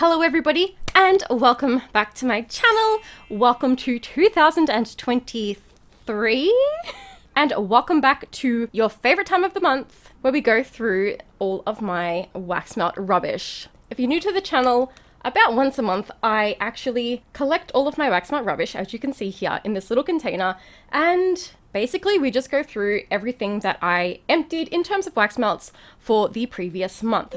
Hello everybody and welcome back to my channel. Welcome to 2023 and welcome back to your favorite time of the month where we go through all of my wax melt rubbish. If you're new to the channel, about once a month I actually collect all of my wax melt rubbish, as you can see here, in this little container, and basically we just go through everything that I emptied in terms of wax melts for the previous month.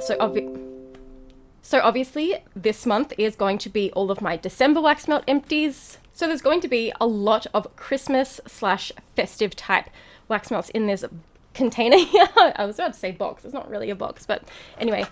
So obviously this month is going to be all of my December wax melt empties. So there's going to be a lot of Christmas / festive type wax melts in this container here. I was about to say box, it's not really a box, but anyway.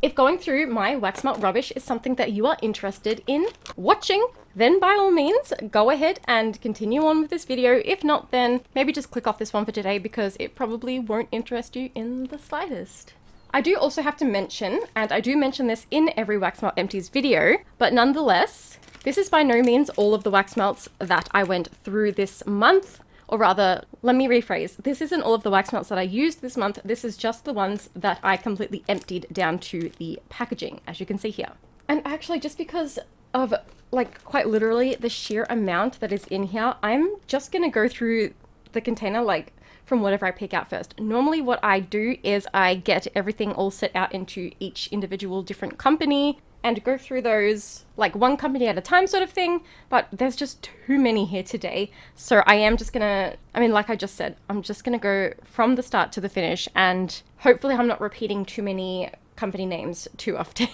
If going through my wax melt rubbish is something that you are interested in watching, then by all means, go ahead and continue on with this video. If not, then maybe just click off this one for today because it probably won't interest you in the slightest. I do also have to mention, and I do mention this in every wax melt empties video, but nonetheless, this is by no means all of the wax melts that I went through this month, or rather, let me rephrase, this isn't all of the wax melts that I used this month, this is just the ones that I completely emptied down to the packaging, as you can see here. And actually, just because of, like, quite literally the sheer amount that is in here, I'm just gonna go through the container, like, from whatever I pick out first. Normally what I do is I get everything all set out into each individual different company and go through those like one company at a time sort of thing, but there's just too many here today. So I am just gonna, like I just said, I'm just gonna go from the start to the finish, and hopefully I'm not repeating too many company names too often.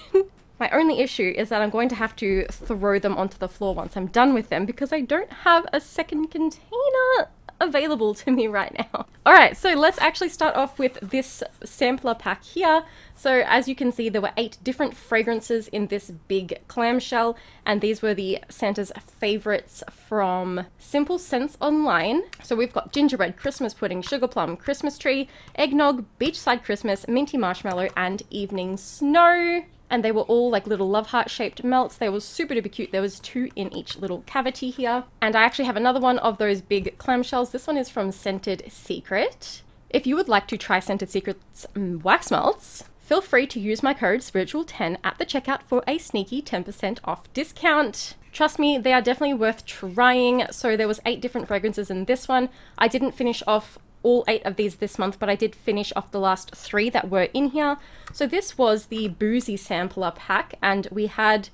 My only issue is that I'm going to have to throw them onto the floor once I'm done with them because I don't have a second container available to me right now. Alright, so let's actually start off with this sampler pack here. So as you can see, there were 8 different fragrances in this big clamshell, and these were the Santa's favorites from Simple Scents Online. So we've got gingerbread, Christmas pudding, sugar plum, Christmas tree, eggnog, beachside Christmas, minty marshmallow, and evening snow. And they were all like little love heart shaped melts. They were super duper cute. There was 2 in each little cavity here. And I actually have another one of those big clamshells. This one is from Scented Secret. If you would like to try Scented Secret's wax melts, feel free to use my code spiritual10 at the checkout for a sneaky 10% off discount. Trust me, they are definitely worth trying. So there was 8 different fragrances in this one. I didn't finish off all 8 of these this month, but I did finish off the last 3 that were in here. So this was the boozy sampler pack, and we had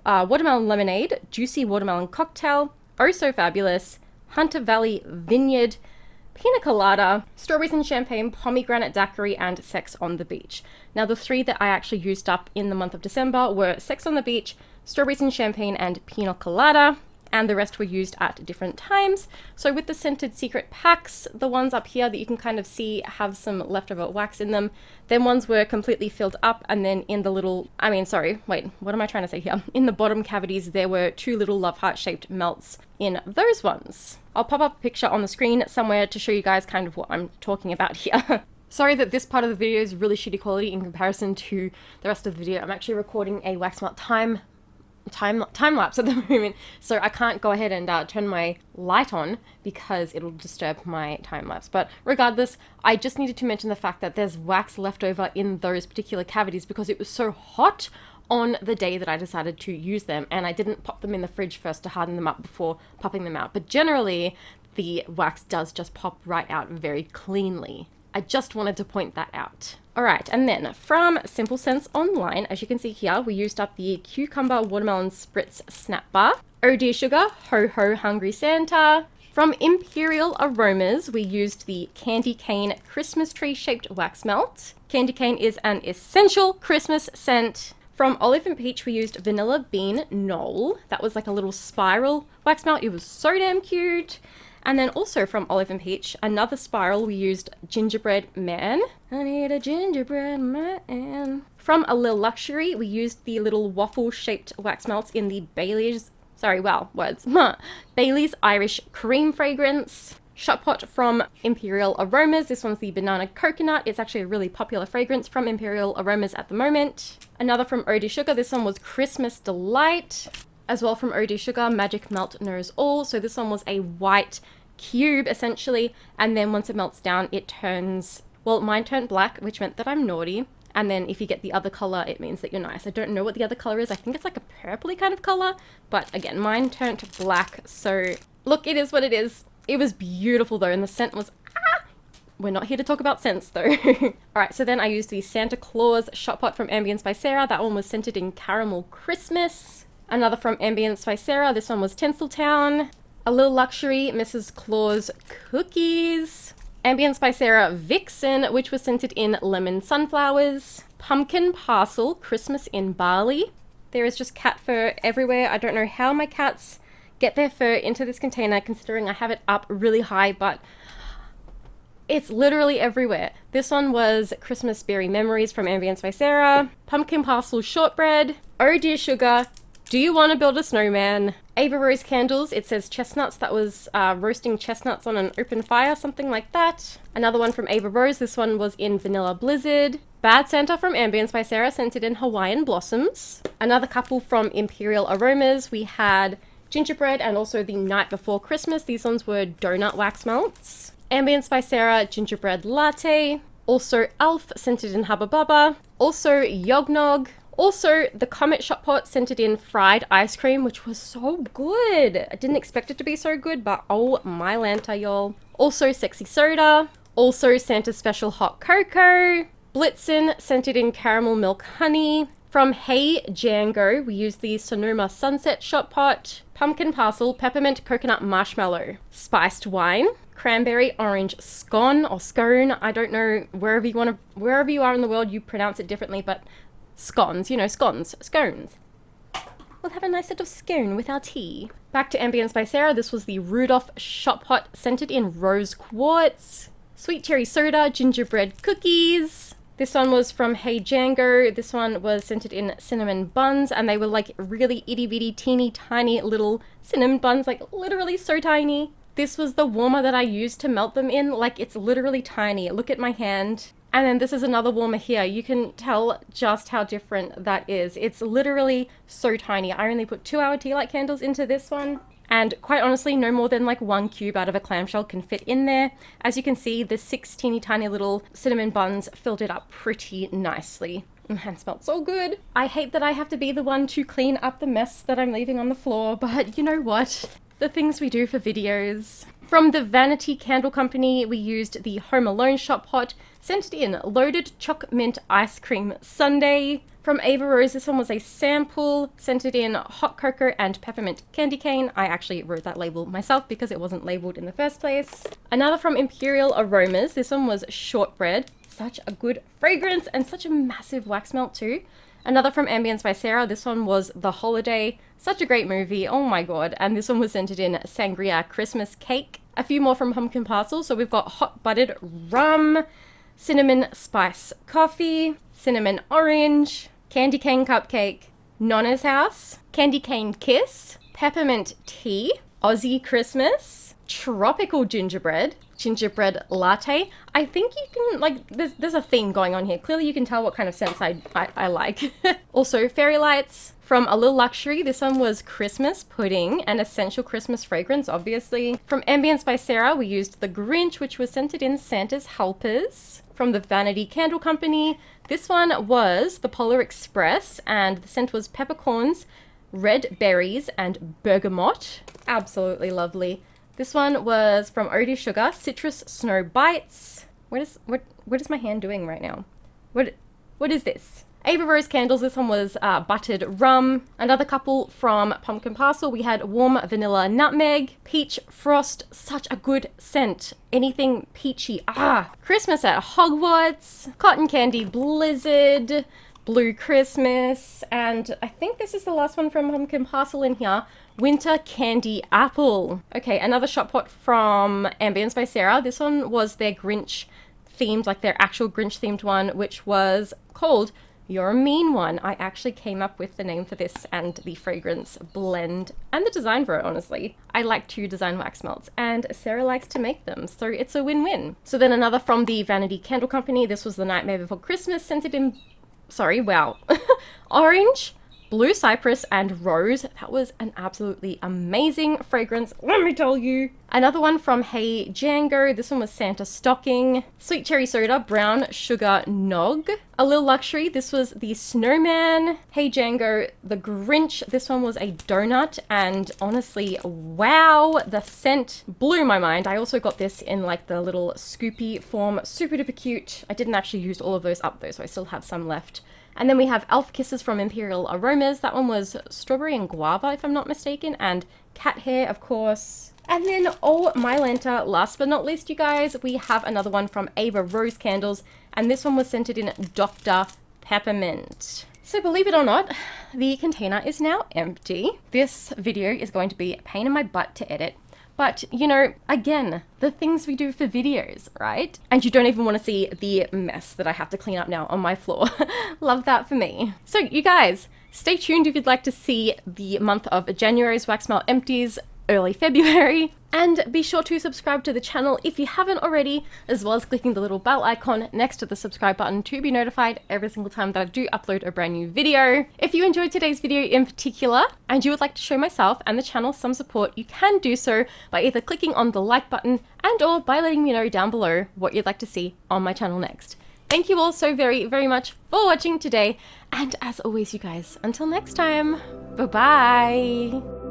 watermelon lemonade, juicy watermelon cocktail, oh so fabulous, Hunter Valley Vineyard, pina colada, strawberries and champagne, pomegranate daiquiri, and sex on the beach. Now the 3 that I actually used up in the month of December were sex on the beach, strawberries and champagne, and pina colada, and the rest were used at different times. So with the Scented Secret packs, the ones up here that you can kind of see have some leftover wax in them, then ones were completely filled up, and then in the little, what am I trying to say here? In the bottom cavities, there were 2 little love heart shaped melts in those ones. I'll pop up a picture on the screen somewhere to show you guys kind of what I'm talking about here. Sorry that this part of the video is really shitty quality in comparison to the rest of the video. I'm actually recording a wax melt time lapse at the moment, so I can't go ahead and turn my light on because it'll disturb my time lapse. But regardless, I just needed to mention the fact that there's wax left over in those particular cavities because it was so hot on the day that I decided to use them, and I didn't pop them in the fridge first to harden them up before popping them out. But generally the wax does just pop right out very cleanly. I just wanted to point that out. Alright, and then from Simple Scents Online, as you can see here, we used up the Cucumber Watermelon Spritz Snap Bar, Oh Dear Sugar, Ho Ho Hungry Santa. From Imperial Aromas, we used the Candy Cane Christmas Tree Shaped Wax Melt. Candy cane is an essential Christmas scent. From Olive and Peach, we used Vanilla Bean Knoll. That was like a little spiral wax melt. It was so damn cute. And then also from Olive and Peach, another spiral, we used Gingerbread Man. I need a gingerbread man. From A Lil Luxury, we used the little waffle-shaped wax melts in the Bailey's Irish Cream fragrance. Shot Pot from Imperial Aromas. This one's the Banana Coconut. It's actually a really popular fragrance from Imperial Aromas at the moment. Another from Oh Dear Sugar. This one was Christmas Delight. As well from Oh Dear Sugar, Magic Melt Knows All. So this one was a white cube essentially, and then once it melts down it turns, well, mine turned black, which meant that I'm naughty, And then if you get the other color, it means that you're nice. I don't know what the other color is. I think it's like a purpley kind of color. But again, mine turned black. So look, it is what it is. It was beautiful though. And the scent was, we're not here to talk about scents though. All right, so then I used the Santa Claus Shot Pot from Ambience by Sarah. That one was scented in Caramel Christmas. Another from Ambience by Sarah. This one was Tinseltown. A Little Luxury Mrs. Claus Cookies. Ambience by Sarah Vixen, which was scented in Lemon Sunflowers. Pumpkin Parcel Christmas in Barley. There is just cat fur everywhere. I don't know how my cats get their fur into this container, considering I have it up really high, but it's literally everywhere. This one was Christmas Berry Memories from Ambience by Sarah. Pumpkin Parcel Shortbread. Oh Dear Sugar. Do you want to build a snowman? Ava Rose Candles. It says chestnuts. That was roasting chestnuts on an open fire, something like that. Another one from Ava Rose. This one was in Vanilla Blizzard. Bad Santa from Ambience by Sarah, scented in Hawaiian Blossoms. Another couple from Imperial Aromas. We had Gingerbread and also the Night Before Christmas. These ones were Donut Wax Melts. Ambience by Sarah Gingerbread Latte. Also Elf, scented in Hubba Bubba. Also Yognog. Also, the Comet Shot Pot scented in Fried Ice Cream, which was so good. I didn't expect it to be so good, but oh my Lanta, y'all. Also Sexy Soda. Also Santa's Special Hot Cocoa. Blitzen, scented in Caramel Milk Honey. From Hey Django, we used the Sonoma Sunset Shot Pot. Pumpkin Parcel Peppermint Coconut Marshmallow. Spiced Wine. Cranberry Orange Scone or Scone. I don't know, wherever you are in the world, you pronounce it differently, but scones, you know, scones. We'll have a nice sort of scone with our tea. Back to Ambience by Sarah. This was the Rudolph Shot Pot, scented in Rose Quartz. Sweet Cherry Soda, Gingerbread Cookies. This one was from Hey Django. This one was scented in Cinnamon Buns, and they were like really itty bitty, teeny tiny little cinnamon buns, like literally so tiny. This was the warmer that I used to melt them in. Like, it's literally tiny. Look at my hand. And then this is another warmer here. You can tell just how different that is. It's literally so tiny. I only put 2-hour tea light candles into this one. And quite honestly, no more than like 1 cube out of a clamshell can fit in there. As you can see, the 6 teeny tiny little cinnamon buns filled it up pretty nicely. And smelled so good. I hate that I have to be the one to clean up the mess that I'm leaving on the floor, but you know what? The things we do for videos. From the Vanity Candle Company, we used the Home Alone Shot Pot, scented in Loaded Choc Mint Ice Cream Sundae. From Ava Rose, this one was a sample, scented in Hot Cocoa and Peppermint Candy Cane. I actually wrote that label myself because it wasn't labeled in the first place. Another from Imperial Aromas, this one was Shortbread. Such a good fragrance and such a massive wax melt too. Another from Ambience by Sarah, this one was The Holiday. Such a great movie, oh my god. And this one was scented in Sangria Christmas Cake. A few more from Pumpkin Parcel, so we've got Hot Buttered Rum, Cinnamon Spice Coffee, Cinnamon Orange, Candy Cane Cupcake, Nonna's House, Candy Cane Kiss, Peppermint Tea, Aussie Christmas, Tropical Gingerbread, Gingerbread Latte. I think you can, like, there's a theme going on here. Clearly you can tell what kind of scents I like. Also, Fairy Lights. From A Little Luxury, this one was Christmas Pudding, an essential Christmas fragrance, obviously. From Ambience by Sarah, we used The Grinch, which was scented in Santa's Helpers. From the Vanity Candle Company, this one was the Polar Express, and the scent was peppercorns, red berries, and bergamot. Absolutely lovely. This one was from Oh Dear Sugar, Citrus Snow Bites. What is my hand doing right now? What is this? Ava Rose Candles, this one was Buttered Rum. Another couple from Pumpkin Parcel, we had Warm Vanilla Nutmeg, Peach Frost, such a good scent. Anything peachy, Christmas at Hogwarts, Cotton Candy Blizzard, Blue Christmas, and I think this is the last one from Pumpkin Parcel in here, Winter Candy Apple. Okay, another shot pot from Ambience by Sarah. This one was their Grinch themed, like their actual Grinch themed one, which was called You're a Mean One. I actually came up with the name for this and the fragrance blend and the design for it, honestly. I like to design wax melts and Sarah likes to make them, so it's a win-win. So then another from the Vanity Candle Company. This was The Nightmare Before Christmas, scented in, orange, Blue Cypress and Rose. That was an absolutely amazing fragrance, let me tell you. Another one from Hey Django. This one was Santa Stocking. Sweet Cherry Soda, Brown Sugar Nog. A Little Luxury. This was the Snowman. Hey Django, the Grinch. This one was a donut, and honestly, wow, the scent blew my mind. I also got this in like the little scoopy form. Super duper cute. I didn't actually use all of those up though, so I still have some left. And then we have Elf Kisses from Imperial Aromas. That one was strawberry and guava, if I'm not mistaken, and cat hair, of course. And then, oh my Lanta, last but not least, you guys, we have another one from Ava Rose Candles, and this one was scented in Dr. Peppermint. So believe it or not, the container is now empty. This video is going to be a pain in my butt to edit. But, you know, again, the things we do for videos, right? And you don't even want to see the mess that I have to clean up now on my floor. Love that for me. So you guys, stay tuned if you'd like to see the month of January's Wax Melt Empties, early February. And be sure to subscribe to the channel if you haven't already, as well as clicking the little bell icon next to the subscribe button to be notified every single time that I do upload a brand new video. If you enjoyed today's video in particular, and you would like to show myself and the channel some support, you can do so by either clicking on the like button and or by letting me know down below what you'd like to see on my channel next. Thank you all so very, very much for watching today. And as always, you guys, until next time, bye-bye.